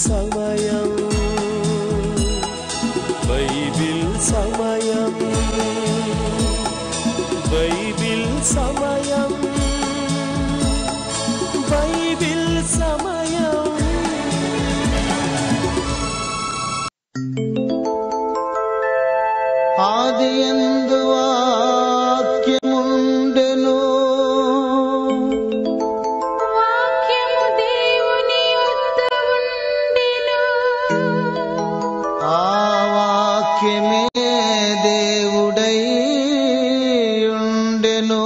సమయం బైబిల్ సమయం బైబిల్ సమయం బైబిల్ సమయం. ఆదియందు వాక్యముండెను, వాక్యము దేవుని యొద్ద ఉండెను, ఆ వాక్యమే దేవుడై ఉండెను.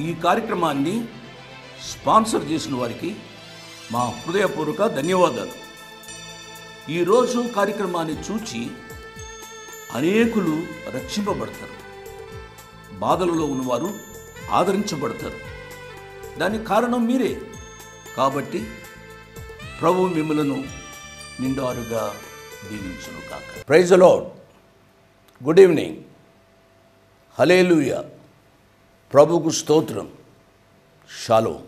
ఈ కార్యక్రమాన్ని స్పాన్సర్ చేసిన వారికి మా హృదయపూర్వక ధన్యవాదాలు. ఈరోజు కార్యక్రమాన్ని చూచి అనేకులు రక్షింపబడతారు, బాధలలో ఉన్నవారు ఆదరించబడతారు. దానికి కారణం మీరే. కాబట్టి ప్రభు మిమ్మలను నిండారుగా దీవించును కాక. Praise the lord. Good evening. Hallelujah. ప్రభుకు స్తోత్రం. షాలోమ్.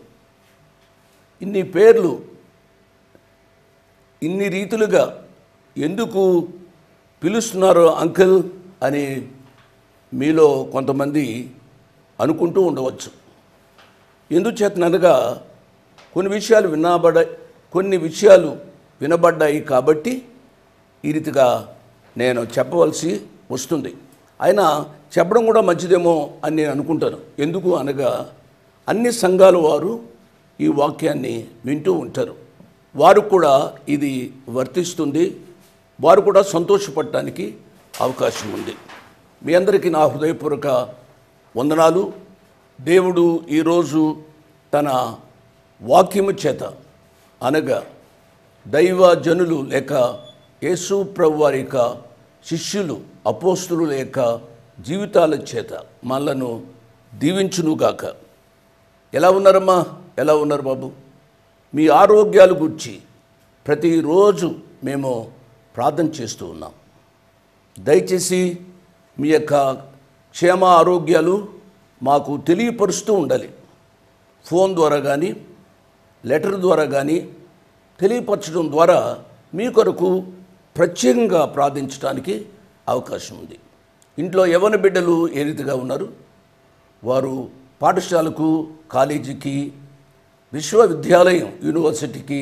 ఇన్ని పేర్లు ఇన్ని రీతులుగా ఎందుకు పిలుస్తున్నారో అంకుల్ అని మీలో కొంతమంది అనుకుంటూ ఉండవచ్చు. ఎందుచేతనగా కొన్ని విషయాలు వినబడ్డాయి కాబట్టి ఈ రీతిగా నేను చెప్పవలసి వస్తుంది. అయినా చెప్పడం కూడా మంచిదేమో అని నేను అనుకుంటాను. ఎందుకు అనగా అన్ని సంఘాల వారు ఈ వాక్యాన్ని వింటూ ఉంటారు. వారు కూడా ఇది వర్తిస్తుంది. వారు కూడా సంతోషపడటానికి అవకాశం ఉంది. మీ అందరికీ నా హృదయపూర్వక వందనాలు. దేవుడు ఈరోజు తన వాక్యము చేత అనగా దైవ జనులు లేక యేసు ప్రభు వారి యొక్క శిష్యులు అపోస్తులు లేక జీవితాల చేత మనలను దీవించునుగాక. ఎలా ఉన్నారమ్మా? ఎలా ఉన్నారు బాబు? మీ ఆరోగ్యాల గురించి ప్రతిరోజు మేము ప్రార్థన చేస్తూ ఉన్నాం. దయచేసి మీ యొక్క క్షేమ ఆరోగ్యాలు మాకు తెలియపరుస్తూ ఉండాలి. ఫోన్ ద్వారా కానీ లెటర్ ద్వారా కానీ తెలియపరచడం ద్వారా మీ కొరకు ప్రత్యేకంగా ప్రార్థించడానికి అవకాశం ఉంది. ఇంట్లో యవ్వన బిడ్డలు ఏ రీతిగా ఉన్నారు? వారు పాఠశాలకు, కాలేజీకి, విశ్వవిద్యాలయం, యూనివర్సిటీకి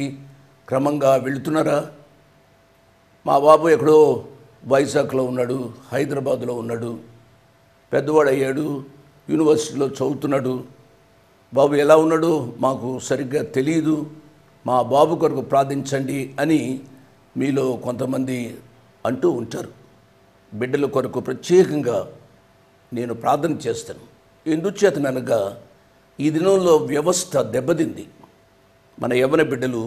క్రమంగా వెళుతున్నారా? మా బాబు ఎక్కడో వైజాగ్లో ఉన్నాడు, హైదరాబాద్లో ఉన్నాడు, పెద్దవాడు అయ్యాడు, యూనివర్సిటీలో చదువుతున్నాడు. బాబు ఎలా ఉన్నాడో మాకు సరిగ్గా తెలియదు, మా బాబు కొరకు ప్రార్థించండి అని మీలో కొంతమంది అంటూ ఉంటారు. బిడ్డల కొరకు ప్రత్యేకంగా నేను ప్రార్థన చేస్తాను. ఎందుచేతనగా ఈ దినంలో వ్యవస్థ దెబ్బతింది. మన యవ్వన బిడ్డలు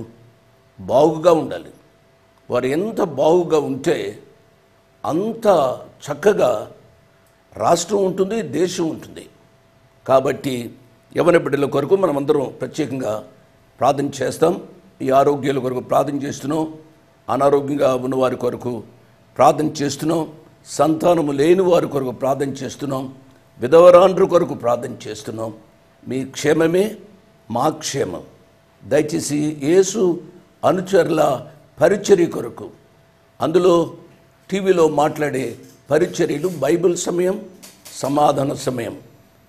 బాగుగా ఉండాలి. వారు ఎంత బాగుగా ఉంటే అంత చక్కగా రాష్ట్రం ఉంటుంది, దేశం ఉంటుంది. కాబట్టి యవ్వన బిడ్డల కొరకు మనమందరం ప్రత్యేకంగా ప్రార్థన చేస్తాం. ఈ ఆరోగ్యాల కొరకు ప్రార్థన చేస్తున్నాం, అనారోగ్యంగా ఉన్నవారి కొరకు ప్రార్థన చేస్తున్నాం, సంతానము లేని వారి కొరకు ప్రార్థన చేస్తున్నాం, విధవరాండ్రు కొరకు ప్రార్థన చేస్తున్నాం. మీ క్షేమమే మా క్షేమం. దయచేసి యేసు అనుచరుల పరిచర్య కొరకు, అందులో టీవీలో మాట్లాడే పరిచర్యలు, బైబిల్ సమయం, సమాధాన సమయం,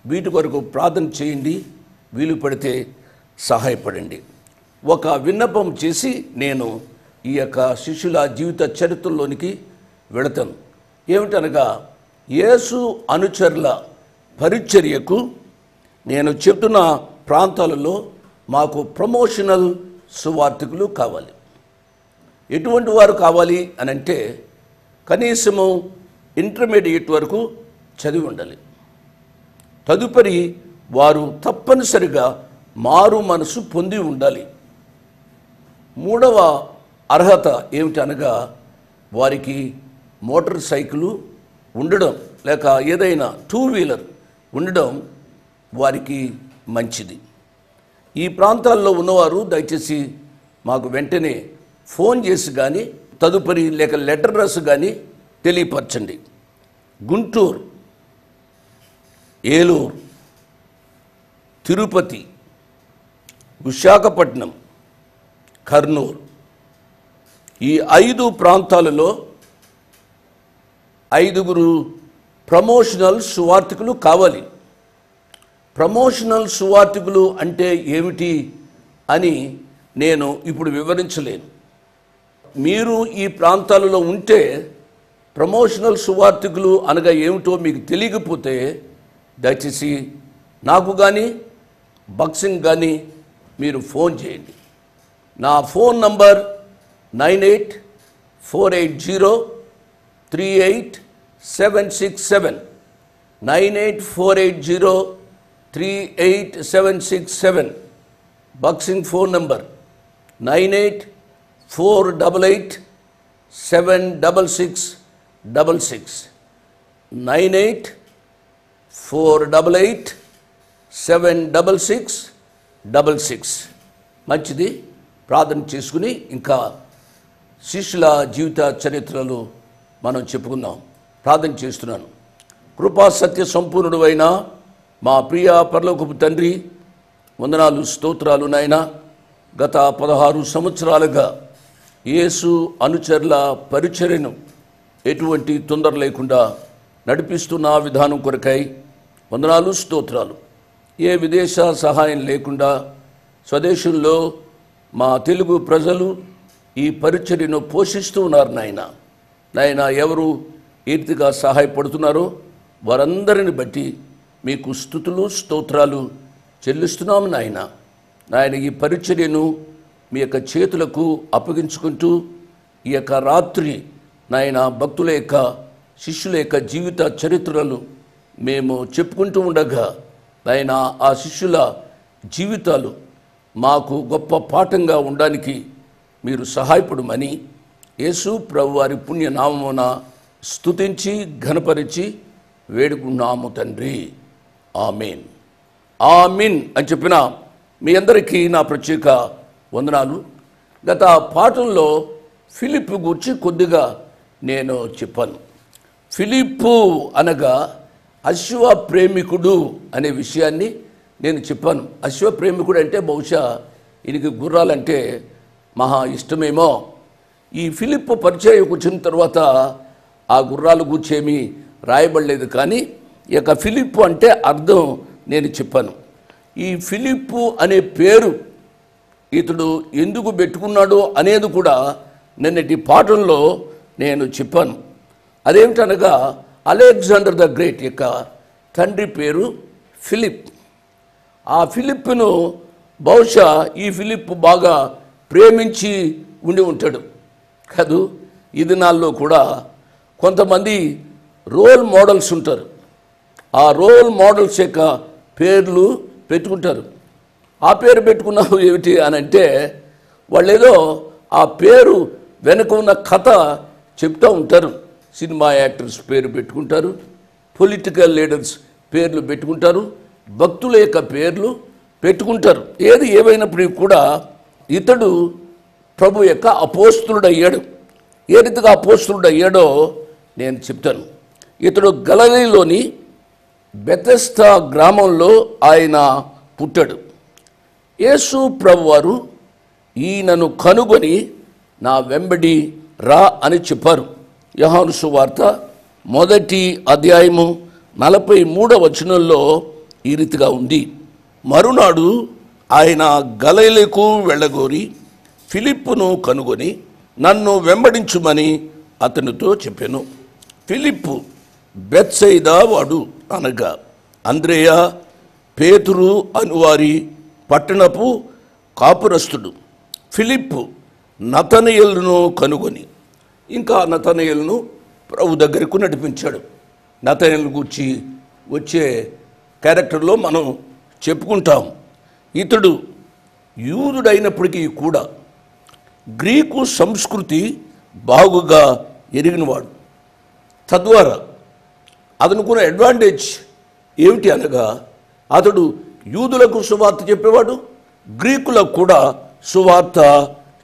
వీటి కొరకు ప్రార్థన చేయండి. వీలు పడితే సహాయపడండి. ఒక విన్నపం చేసి నేను ఈ యొక్క శిష్యుల జీవిత చరిత్రలోనికి వెళతాను. ఏమిటనగా, యేసు అనుచరుల పరిచర్యకు నేను చెప్తున్న ప్రాంతాలలో మాకు ప్రమోషనల్ సువార్థికులు కావాలి. ఎటువంటి వారు కావాలి అని అంటే, కనీసము ఇంటర్మీడియట్ వరకు చదివి ఉండాలి. తదుపరి వారు తప్పనిసరిగా మారు మనసు పొంది ఉండాలి. మూడవ అర్హత ఏమిటనగా, వారికి మోటార్ సైకిలు ఉండడం లేక ఏదైనా 2 వీలర్ ఉండడం వారికి మంచిది. ఈ ప్రాంతాల్లో ఉన్నవారు దయచేసి మాకు వెంటనే ఫోన్ చేసి కానీ, తదుపరి లేక లెటర్ రాసి కానీ తెలియపరచండి. గుంటూరు, ఏలూరు, తిరుపతి, విశాఖపట్నం, కర్నూలు, ఈ 5 ప్రాంతాలలో 5 ప్రమోషనల్ సువార్థికులు కావాలి. ప్రమోషనల్ సువార్థికులు అంటే ఏమిటి అని నేను ఇప్పుడు వివరించలేను. మీరు ఈ ప్రాంతాలలో ఉంటే ప్రమోషనల్ సువార్థికులు అనగా ఏమిటో మీకు తెలియకపోతే దయచేసి నాకు కానీ బక్సింగ్ కానీ మీరు ఫోన్ చేయండి. నా ఫోన్ నంబర్ 9848038767, 9848038767. బక్సింగ్ ఫోన్ నంబర్ 9848876666, 9848876666. మంచిది. ప్రార్థన చేసుకుని ఇంకా శిష్యుల జీవిత చరిత్రలు మనం చెప్పుకుందాం. ప్రార్థన చేస్తున్నాను. కృపా సత్య సంపూర్ణుడు అయిన మా ప్రియ పరలోకపు తండ్రి, వందనాలు, స్తోత్రాలు నాయనా. గత 16 సంవత్సరాలుగా యేసు అనుచరుల పరిచర్యను ఎటువంటి తొందర లేకుండా నడిపిస్తున్న విధానం కొరకై వందనాలు, స్తోత్రాలు. ఏ విదేశ సహాయం లేకుండా స్వదేశంలో మా తెలుగు ప్రజలు ఈ పరిచర్యను పోషిస్తూ ఉన్నారు నాయన. ఎవరు ఈ రీతిగా సహాయపడుతున్నారో వారందరిని బట్టి మీకు స్తుతులు, స్తోత్రాలు చెల్లిస్తున్నాము నాయన. ఈ పరిచర్యను మీ యొక్క చేతులకు అప్పగించుకుంటూ ఈ యొక్క రాత్రి నాయన భక్తుల యొక్క, శిష్యుల యొక్క జీవిత చరిత్రలు మేము చెప్పుకుంటూ ఉండగా నాయన ఆ శిష్యుల జీవితాలు మాకు గొప్ప పాఠంగా ఉండడానికి మీరు సహాయపడమని యేసు ప్రభువారి పుణ్యనామమున స్తుతించి ఘనపరిచి వేడుకున్నాము తండ్రి. ఆమేన్, ఆమీన్ అని చెప్పిన మీ అందరికీ నా ప్రత్యేక వందనాలు. గత పాఠంలో ఫిలిప్పు గురించి కొద్దిగా నేను చెప్పాను. ఫిలిప్పు అనగా అశ్వ ప్రేమికుడు అనే విషయాన్ని నేను చెప్పాను. అశ్వ ప్రేమికుడు అంటే బహుశా ఈయనకి గుర్రాలంటే మహా ఇష్టమేమో. ఈ ఫిలిప్పు పరిచయం వచ్చిన తర్వాత ఆ గుర్రాలు కూర్చేమి రాయబడలేదు, కానీ ఈ యొక్క ఫిలిప్పు అంటే అర్థం నేను చెప్పాను. ఈ ఫిలిప్పు అనే పేరు ఇతడు ఎందుకు పెట్టుకున్నాడో అనేది కూడా నిన్నటి పాఠంలో నేను చెప్పాను. అదేమిటనగా అలెగ్జాండర్ ద గ్రేట్ యొక్క తండ్రి పేరు ఫిలిప్. ఆ ఫిలిప్పును బహుశా ఈ ఫిలిప్ బాగా ప్రేమించి ఉండి ఉంటాడు కాదు. ఈ దినాల్లో కూడా కొంతమంది రోల్ మోడల్స్ ఉంటారు. ఆ రోల్ మోడల్స్ యొక్క పేర్లు పెట్టుకుంటారు. ఆ పేరు పెట్టుకున్నావు ఏమిటి అని అంటే, వాళ్ళు ఏదో ఆ పేరు వెనుక ఉన్న కథ చెప్తూ ఉంటారు. సినిమా యాక్టర్స్ పేరు పెట్టుకుంటారు, పొలిటికల్ లీడర్స్ పేర్లు పెట్టుకుంటారు, భక్తుల యొక్క పేర్లు పెట్టుకుంటారు. ఏది ఏమైనప్పటికీ కూడా ఇతడు ప్రభు యొక్క అపోస్తులుడు అయ్యాడు. ఏ రీతిగా అపోస్తులుడు అయ్యాడో నేను చెప్తాను. ఇతడు గలిలయలోని బెతెస్దా గ్రామంలో ఆయన పుట్టాడు. యేసు ప్రభువారు ఈయనను కనుగొని నా వెంబడి రా అని చెప్పారు. యోహాను సువార్త 1వ అధ్యాయము 43వ వచనంలో ఈ రీతిగా ఉంది. మరునాడు ఆయన గలిలయకు వెళ్ళగోరి ఫిలిప్పును కనుగొని నన్ను వెంబడించుమని అతనితో చెప్పాను. ఫిలిప్పు బెత్సైదా వాడు, అనగా అంద్రేయ, పేతురు అనువారి పట్టణపు కాపురస్తుడు. ఫిలిప్పు నతనయేలును కనుగొని ఇంకా నతనయేలును ప్రభు దగ్గరకు నడిపించాడు. నతనయేలు గురించి వచ్చే క్యారెక్టర్లో మనం చెప్పుకుంటాం. ఇతడు యూదుడైనప్పటికీ కూడా గ్రీకు సంస్కృతి బాగుగా ఎరిగినవాడు. తద్వారా అతనుకున్న అడ్వాంటేజ్ ఏమిటి అనగా అతడు యూదులకు సువార్త చెప్పేవాడు, గ్రీకులకు కూడా సువార్త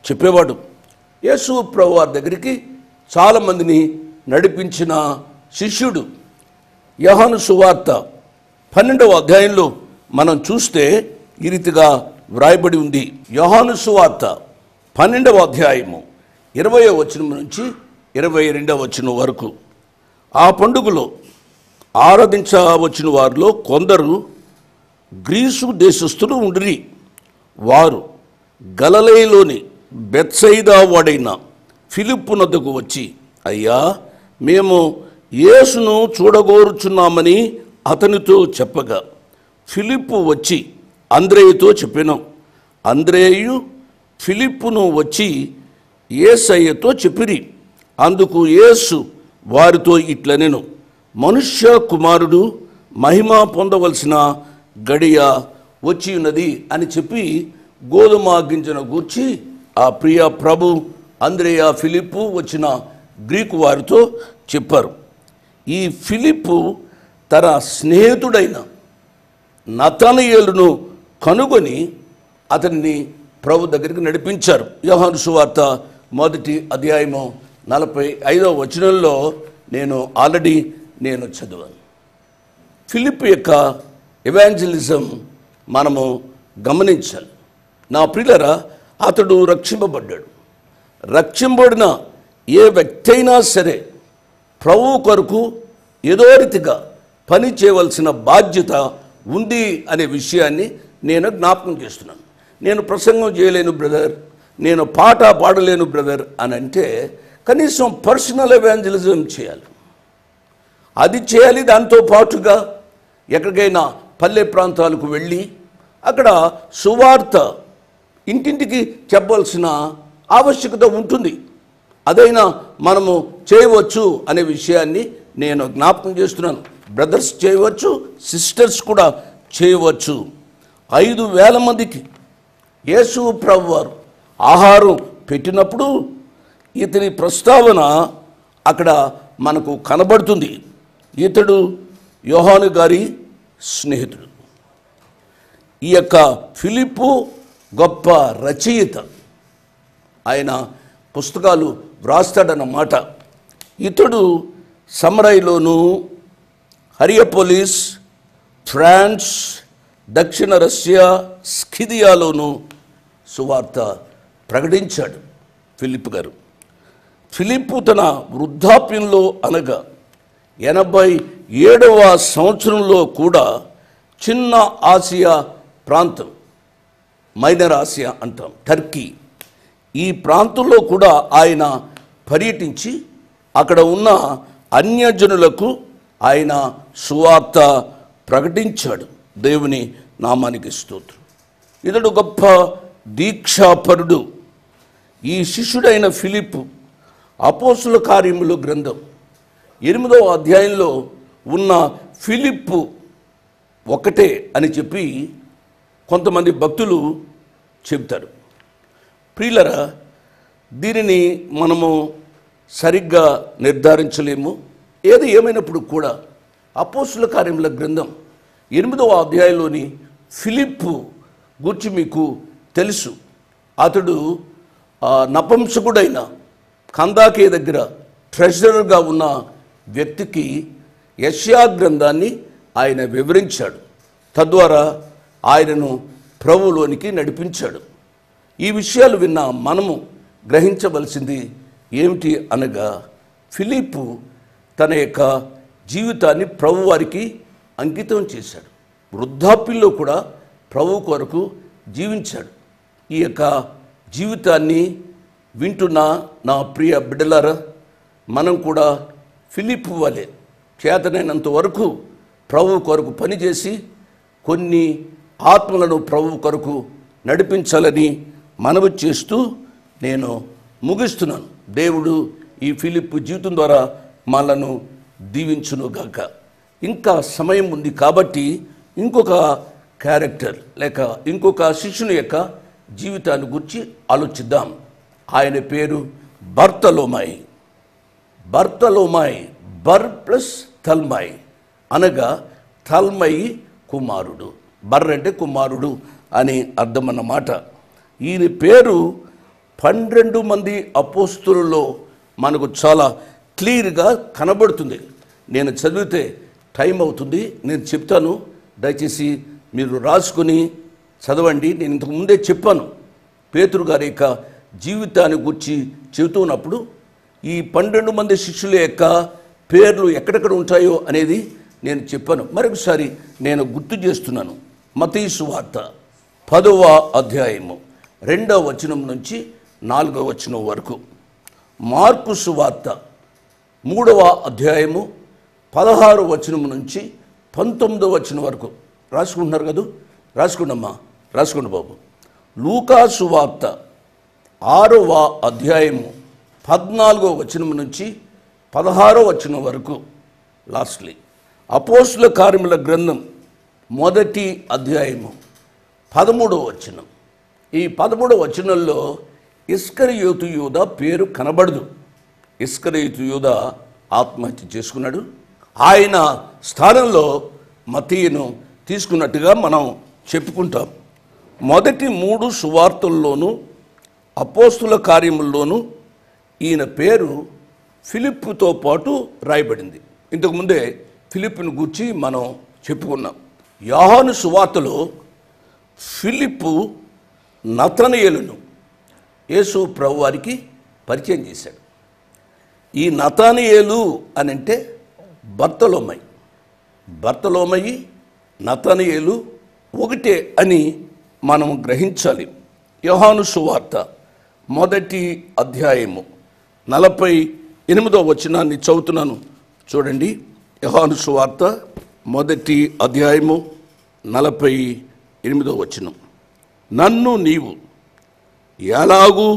చెప్పేవాడు. యేసు ప్రభు వారి దగ్గరికి చాలామందిని నడిపించిన శిష్యుడు. యోహాను సువార్త 12వ అధ్యాయంలో మనం చూస్తే ఈ రీతిగా వ్రాయబడి ఉంది. యోహాను సువార్త 12వ అధ్యాయము 20వ వచనం నుంచి 22వ వచనం వరకు. ఆ పండుగలో ఆరాధించవచ్చిన వారిలో కొందరు గ్రీసు దేశస్థులు ఉండిరి. వారు గలిలయలోని బెత్సైదా వాడైన ఫిలిప్పు నద్దకు వచ్చి, అయ్యా, మేము యేసును చూడగోరుచున్నామని అతనితో చెప్పగా ఫిలిప్పు వచ్చి అంద్రేయుతో చెప్పాను. అంద్రేయు ఫిలిప్పును వచ్చి యేసయ్యతో చెప్పిరి. అందుకు యేసు వారితో ఇట్లనెను, మనుష్య కుమారుడు మహిమ పొందవలసిన గడియ వచ్చి ఉన్నది అని చెప్పి గోధుమ గింజను గూర్చి ఆ ప్రియ ప్రభు అంద్రేయ ఫిలిప్పు వచ్చిన గ్రీకు వారితో చెప్పారు. ఈ ఫిలిప్పు తన స్నేహితుడైన నతనయేలును కనుగొని అతన్ని ప్రభు దగ్గరికి నడిపించారు. యోహాను సువార్త 1వ అధ్యాయము 45వ వచనంలో ఆల్రెడీ నేను చదివాను. ఫిలిప్పు యొక్క ఎవాంజలిజం మనము గమనించాలి. నా ప్రియులారా, అతడు రక్షింపబడ్డాడు. రక్షింపబడిన ఏ వ్యక్తి అయినా సరే ప్రభు కొరకు ఏదో రీతిగా పని చేయవలసిన బాధ్యత ఉంది అనే విషయాన్ని నేను జ్ఞాపకం చేస్తున్నాను. నేను ప్రసంగం చేయలేను బ్రదర్, నేను పాట పాడలేను బ్రదర్ అని అంటే కనీసం పర్సనల్ ఎవాంజలిజం చేయాలి. అది చేయాలి. దాంతో పాటుగా ఎక్కడికైనా పల్లె ప్రాంతాలకు వెళ్ళి అక్కడ సువార్త ఇంటింటికి చెప్పవలసిన ఆవశ్యకత ఉంటుంది. అదైనా మనము చేయవచ్చు అనే విషయాన్ని నేను జ్ఞాపకం చేస్తున్నాను. బ్రదర్స్ చేయవచ్చు, సిస్టర్స్ కూడా చేయవచ్చు. 5,000 మందికి యేసు ప్రభు వారు ఆహారం పెట్టినప్పుడు ఇతని ప్రస్తావన అక్కడ మనకు కనబడుతుంది. ఇతడు యోహాను గారి స్నేహితుడు. ఈ యొక్క ఫిలిప్పు గొప్ప రచయిత. ఆయన పుస్తకాలు వ్రాస్తాడన్నమాట. ఇతడు సమరైలోను, హరియోపోలిస్, ఫ్రాన్స్, దక్షిణ రష్యా, స్కిదియాలోను సువార్త ప్రకటించాడు ఫిలిప్పు గారు. ఫిలిప్పు తన వృద్ధాప్యంలో అనగా 87వ సంవత్సరంలో కూడా చిన్న ఆసియా ప్రాంతం, మైనర్ ఆసియా అంటాం, టర్కీ, ఈ ప్రాంతంలో కూడా ఆయన పర్యటించి అక్కడ ఉన్న అన్యజనులకు ఆయన సువార్త ప్రకటించాడు. దేవుని నామానికి స్తోత్రం. ఇతడు గొప్ప దీక్షాపరుడు. ఈ శిష్యుడైన ఫిలిప్పు అపోస్తుల కార్యముల గ్రంథం 8వ అధ్యాయంలో ఉన్న ఫిలిప్పు ఒకటే అని చెప్పి కొంతమంది భక్తులు చెబుతారు. ప్రియులరా, దీనిని మనము సరిగ్గా నిర్ధారించలేము. ఏది ఏమైనప్పుడు కూడా అపోస్తుల కార్యముల గ్రంథం 8వ అధ్యాయంలోని ఫిలిప్పు గురించి మీకు తెలుసు. అతడు నపుంసకుడైన కందాకే దగ్గర ట్రెజరర్గా ఉన్న వ్యక్తికి యెషయా గ్రంథాన్ని ఆయన వివరించాడు. తద్వారా ఆయనను ప్రభువులోనికి నడిపించాడు. ఈ విషయాలు విన్న మనము గ్రహించవలసింది ఏమిటి అనగా, ఫిలిప్పు తన యొక్క జీవితాన్ని ప్రభువారికి అంకితం చేశాడు. వృద్ధాప్యంలో కూడా ప్రభు కొరకు జీవించాడు. ఈ యొక్క జీవితాన్ని వింటున్న నా ప్రియ బిడ్డలారా, మనం కూడా ఫిలిప్పు వలె చేతనైనంత వరకు ప్రభు కొరకు పనిచేసి కొన్ని ఆత్మలను ప్రభు కొరకు నడిపించాలని మనవి చేస్తూ నేను ముగిస్తున్నాను. దేవుడు ఈ ఫిలిప్పు జీవితం ద్వారా మనలను దీవించునుగాక. ఇంకా సమయం ఉంది కాబట్టి ఇంకొక క్యారెక్టర్ లేక ఇంకొక శిష్యుని యొక్క జీవితాన్ని గురించి ఆలోచిద్దాం. ఆయన పేరు బర్తలోమాయి. బర్తలోమాయి, బర్ ప్లస్ తల్మాయి అనగా తల్మయి కుమారుడు. బర్ అంటే కుమారుడు అని అర్థం అన్నమాట. ఈయన పేరు 12 మంది అపోస్తులలో మనకు చాలా క్లియర్గా కనబడుతుంది. నేను చదివితే టైం అవుతుంది, నేను చెప్తాను, దయచేసి మీరు రాసుకొని చదవండి. నేను ఇంతకు ముందే చెప్పాను, పేతురు గారి యొక్క జీవితాన్ని గురించి చెబుతున్నప్పుడు ఈ 12 మంది శిష్యుల యొక్క పేర్లు ఎక్కడెక్కడ ఉంటాయో అనేది నేను చెప్పాను. మరొకసారి నేను గుర్తు చేస్తున్నాను. మత్తయి సువార్త 10వ అధ్యాయము 2వ వచనం నుంచి 4వ వచనం వరకు, మార్కు సువార్త 3వ అధ్యాయము 16వ వచనం నుంచి 19వ వచనం వరకు. రాసుకుంటున్నారు కదా? రాసుకుండమ్మా, రాసుకోండి బాబు. లూకా సువార్త 6వ అధ్యాయము 14వ వచనం నుంచి 16వ వచనం వరకు. లాస్ట్లీ అపోస్తుల కార్యముల గ్రంథం 1వ అధ్యాయము 13వ వచనం. ఈ 13వ వచనంలో ఇస్కరియోతు యూదా పేరు కనబడదు. ఇస్కరియోతు యూదా ఆత్మహత్య చేసుకున్నాడు. ఆయన స్థానంలో మత్తయిను తీసుకున్నట్టుగా మనం చెప్పుకుంటాం. మొదటి 3 సువార్తల్లోనూ అపోస్తుల కార్యముల్లోనూ ఈయన పేరు ఫిలిప్పుతో పాటు రాయబడింది. ఇంతకుముందే ఫిలిప్పును గూర్చి మనం చెప్పుకున్నాం. యోహాను సువార్తలో ఫిలిప్పు నతనయేలును యేసు ప్రభువారికి పరిచయం చేశాడు. ఈ నతనయేలు అని అంటే బర్తలోమయి. బర్తలోమయి, నతనయేలు ఒకటే అని మనం గ్రహించాలి. యోహాను సువార్త 1వ అధ్యాయము 48వ వచనాన్ని చదువుతున్నాను, చూడండి. యోహాను సువార్త 1వ అధ్యాయము 48వ వచనం. నన్ను నీవు ఎలాగూ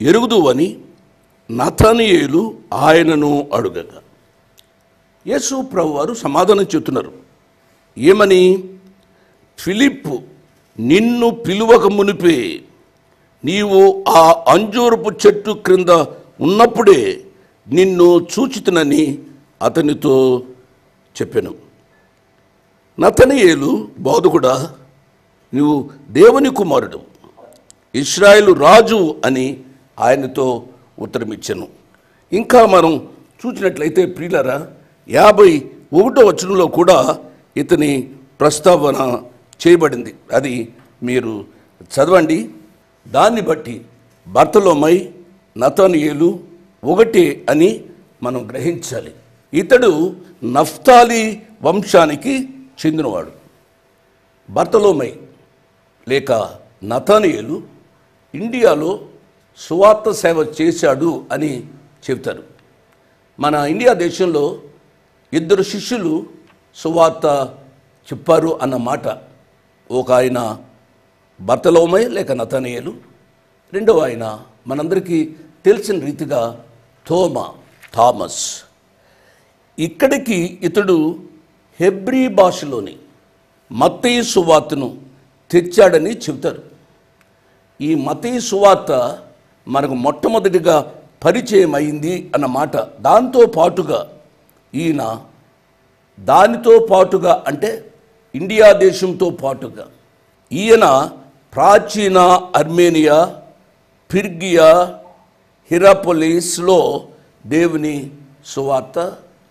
ఎరుగుదువని నతనయేలు ఆయనను అడుగగా, యేసు ప్రభువారు సమాధానం చెప్తున్నారు. ఏమని? ఫిలిప్పు నిన్ను పిలువక మునిపే నీవు ఆ అంజూరపు చెట్టు క్రింద ఉన్నప్పుడే నిన్ను చూచితునని అతనితో చెప్పాను. నతనయేలు, బోధకుడా, నువ్వు దేవుని కుమారుడు, ఇశ్రాయేలు రాజు అని ఆయనతో ఉత్తరమిచ్చాను. ఇంకా మనం చూసినట్లయితే ప్రియులారా, 51వ వచనంలో కూడా ఇతని ప్రస్తావన చేయబడింది. అది మీరు చదవండి. దాన్ని బట్టి బర్తలోమై, నతనయేలు ఒకటే అని మనం గ్రహించాలి. ఇతడు నఫ్తాలి వంశానికి చెందినవాడు. బర్తలోమై లేక నతనయేలు ఇండియాలో సువార్త సేవ చేశాడు అని చెబుతారు. మన ఇండియా దేశంలో 2 శిష్యులు సువార్త చెప్పారు అన్న మాట. ఒక ఆయన బర్తలోమై లేక నతనయేలు, రెండవ ఆయన మనందరికీ తెలిసిన రీతిగా థామస్. ఇక్కడికి ఇతడు హెబ్రీ భాషలోని మత్తయి సువార్తను తెచ్చాడని చెబుతారు. ఈ మత్తయి సువార్త మనకు మొట్టమొదటిగా పరిచయం అయింది అన్నమాట. దాంతో పాటుగా ఈయన దానితో పాటుగా అంటే ఇండియా దేశంతో పాటుగా ఈయన ప్రాచీన అర్మేనియా, ఫిర్గియా, హిరాపోలిస్లో దేవుని సువార్త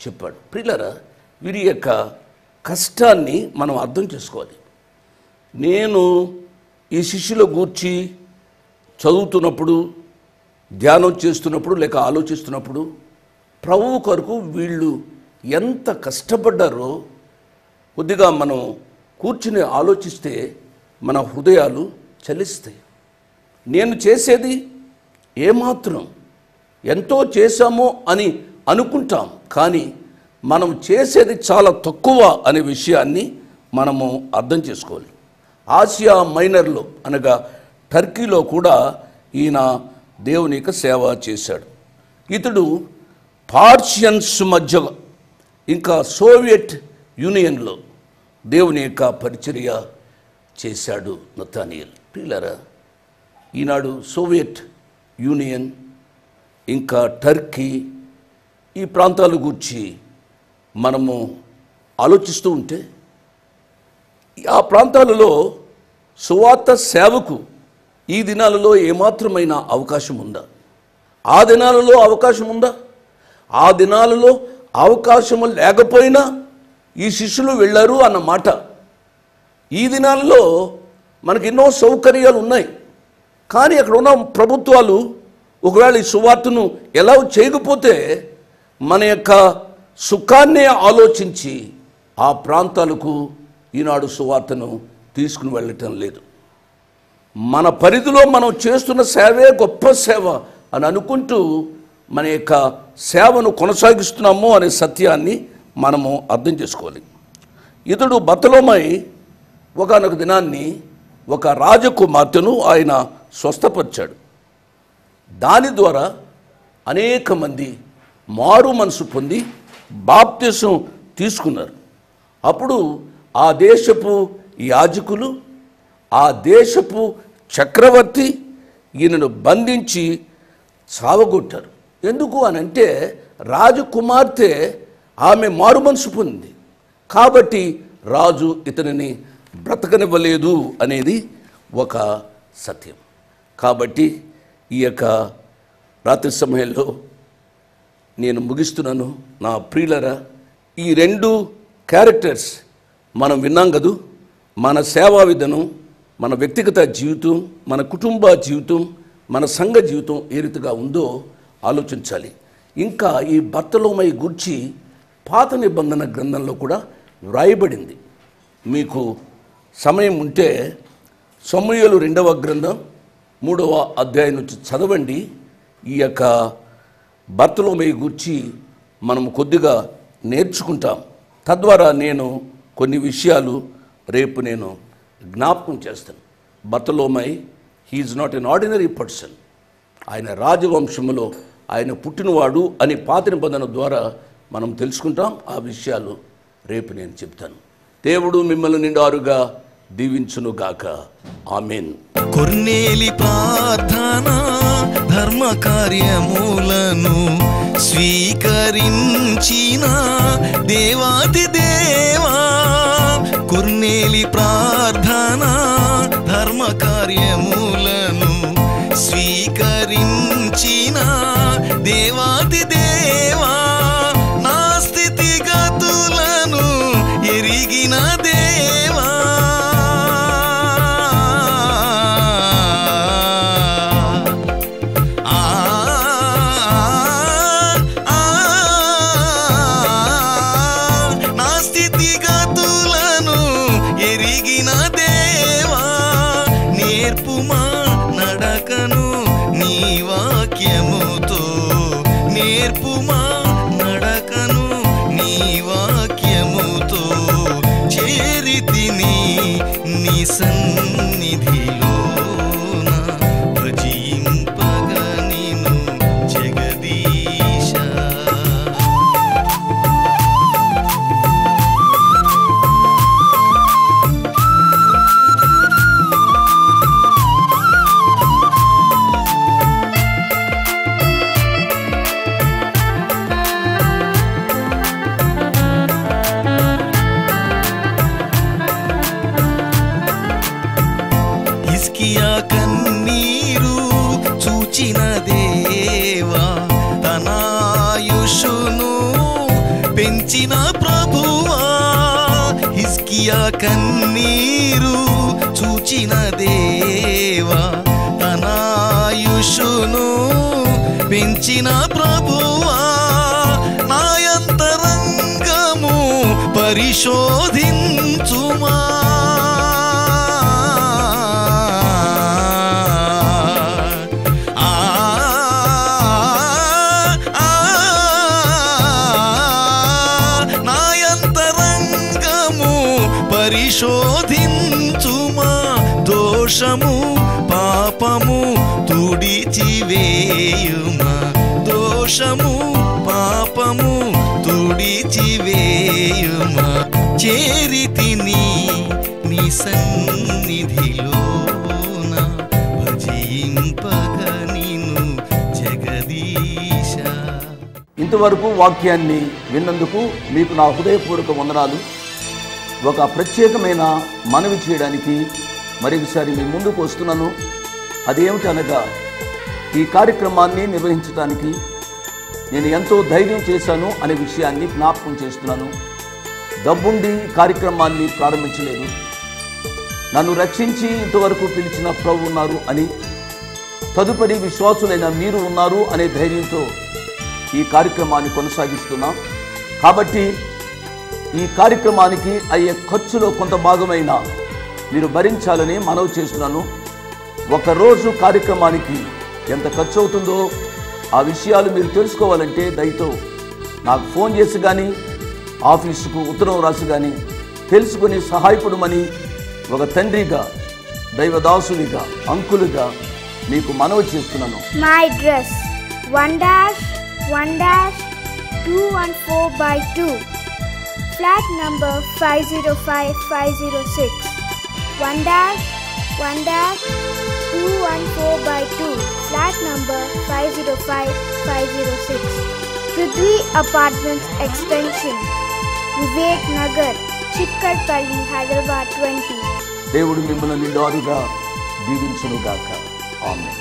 చెప్పాడు. ప్రియులారా, వీరి యొక్క కష్టాన్ని మనం అర్థం చేసుకోవాలి. నేను ఈ శిష్యుల గూర్చి చదువుతున్నప్పుడు ధ్యానం చేస్తున్నప్పుడు లేక ఆలోచిస్తున్నప్పుడు ప్రభువు కొరకు వీళ్ళు ఎంత కష్టపడ్డారో కొద్దిగా మనం కూర్చుని ఆలోచిస్తే మన హృదయాలు చలిస్తాయి. నేను చేసేది ఏమాత్రం ఎంతో చేశామో అని అనుకుంటాం, కానీ మనం చేసేది చాలా తక్కువ అనే విషయాన్ని మనము అర్థం చేసుకోవాలి. ఆసియా మైనర్లో అనగా టర్కీలో కూడా ఈయన దేవుని యొక్క సేవ చేశాడు. ఇతడు పార్షియన్స్ మధ్య ఇంకా సోవియట్ యూనియన్లో దేవుని యొక్క పరిచర్య చేశాడు నతానియేల్. ప్రియులారా, ఈనాడు సోవియట్ యూనియన్ ఇంకా టర్కీ ఈ ప్రాంతాల గురించి మనము ఆలోచిస్తూ ఉంటే ఆ ప్రాంతాలలో సువార్త సేవకు ఈ దినాలలో ఏమాత్రమైన అవకాశం ఉందా? ఆ దినాలలో అవకాశం ఉందా? ఆ దినాలలో అవకాశము లేకపోయినా ఈ శిష్యులు వెళ్ళారు అన్న మాట. ఈ దినాలలో మనకి ఎన్నో సౌకర్యాలు ఉన్నాయి, కానీ అక్కడ ఉన్న ప్రభుత్వాలు ఒకవేళ ఈ సువార్తను ఎలా చేయకపోతే మన యొక్క సుఖాన్నే ఆలోచించి ఆ ప్రాంతాలకు ఈనాడు సువార్తను తీసుకుని వెళ్ళటం లేదు. మన పరిధిలో మనం చేస్తున్న సేవే గొప్ప సేవ అని అనుకుంటూ మన యొక్క సేవను కొనసాగిస్తున్నాము అనే సత్యాన్ని మనము అర్థం చేసుకోవాలి. ఇతడు బర్తలోమై ఒకానొక దినాన్ని ఒక రాజకుమార్తెను ఆయన స్వస్థపరిచాడు. దాని ద్వారా అనేక మంది మారు మనసు పొంది బాప్తిసం తీసుకున్నారు. అప్పుడు ఆ దేశపు యాజకులు, ఆ దేశపు చక్రవర్తి ఈయనను బంధించి చావగొట్టారు. ఎందుకు అని అంటే రాజకుమార్తె ఆమె మారు మనసు పొందింది కాబట్టి రాజు ఇతనిని బ్రతకనివ్వలేదు అనేది ఒక సత్యం. కాబట్టి ఈ యొక్క రాత్రి సమయంలో నేను ముగిస్తున్నాను. నా ప్రియులరా, ఈ రెండు క్యారెక్టర్స్ మనం విన్నాం కదూ. మన సేవా విధానం, మన వ్యక్తిగత జీవితం, మన కుటుంబ జీవితం, మన సంఘ జీవితం ఏ రీతిగా ఉందో ఆలోచించాలి. ఇంకా ఈ బర్తలోమై గురించి పాత నిబంధన గ్రంథంలో కూడా వ్రాయబడింది. మీకు సమయం ఉంటే సమూయేలు 2వ గ్రంథం 3వ అధ్యాయం నుంచి చదవండి. ఈ యొక్క బర్తలోమై గురించి మనం కొద్దిగా నేర్చుకుంటాం. తద్వారా నేను కొన్ని విషయాలు రేపు నేను జ్ఞాపకం చేస్తాను. Bartholomew he is not an ordinary person. ఆయన రాజవంశములో ఆయన పుట్టినవాడు అని పాత నిబంధన ద్వారా మనం తెలుసుకుంటాం. ఆ విషయాలు రేపు నేను చెప్తాను. దేవుడు మిమ్మల్ని నిండారుగా దీవించునుగాక. ఆమేన్. కొర్నేలి ప్రార్థన ధర్మ కార్యములను స్వీకరించిన దేవాది దేవా, కొర్నేలి ప్రార్థన ధర్మ కార్యములను స్వీకరించిన దేవాది దేవా, నా స్థితిగతులను ఎరిగిన దేవా, నా స్థితిగతులను ఎరిగిన దేవా, నేర్పుమా నడకను నీ వాక్యముతో, నేర్పుమా నడకను నీ వాక్యముతో, చేరితిని నీ సన్నిధిలోన భజింపగా నిన్ను జగదీశ. హిజ్కియా కన్నీరు చూచిన దేవా, తన ఆయుష్ను పెంచిన ప్రభువా, హిజ్కియా కన్నీరు చూచిన దేవా, తన ఆయుష్ను పెంచిన ప్రభువా నా యంతరంగము పరిశోధించుమా. పరిశోధించుమా దోషము పాపము తుడిచివేయుమా. దోషము పాపము తుడిచివేయుమా. చేరితిని నీ సన్నిధిలోన భజింపగ నిన్ను జగదీశ. ఇంతవరకు వాక్యాన్ని విన్నందుకు మీకు నా హృదయపూర్వక వందనాలు. ఒక ప్రత్యేకమైన మనవి చేయడానికి మరొకసారి మీ ముందుకు వస్తున్నాను. అదేమిటి అనగా, ఈ కార్యక్రమాన్ని నిర్వహించడానికి నేను ఎంతో ధైర్యం చేశాను అనే విషయాన్ని జ్ఞాపకం చేస్తున్నాను. డబ్బుండి కార్యక్రమాన్ని ప్రారంభించలేదు. నన్ను రక్షించి ఇంతవరకు పిలిచిన ప్రభు ఉన్నారు అని, తదుపరి విశ్వాసులైన మీరు ఉన్నారు అనే ధైర్యంతో ఈ కార్యక్రమాన్ని కొనసాగిస్తున్నాం. కాబట్టి ఈ కార్యక్రమానికి అయ్యే ఖర్చులో కొంత భాగమైన మీరు భరించాలని మనవి చేస్తున్నాను. ఒకరోజు కార్యక్రమానికి ఎంత ఖర్చు అవుతుందో ఆ విషయాలు మీరు తెలుసుకోవాలంటే దయతో నాకు ఫోన్ చేసి కానీ, ఆఫీసుకు ఉత్తరం రాసి కానీ తెలుసుకొని సహాయపడమని ఒక తండ్రిగా, దైవదాసునిగా, అంకులుగా మీకు మనవి చేస్తున్నాను. My address 1-1-214/2, flat number 505506. 1-1-214/2, flat number 505506. Prithvi Apartments Extension, Vivek Nagar, Chikkarpalli, Hyderabad 20. దేవుడు మిమ్మల్ని నిండారుగా దీవించునుగాక. ఆమేన్.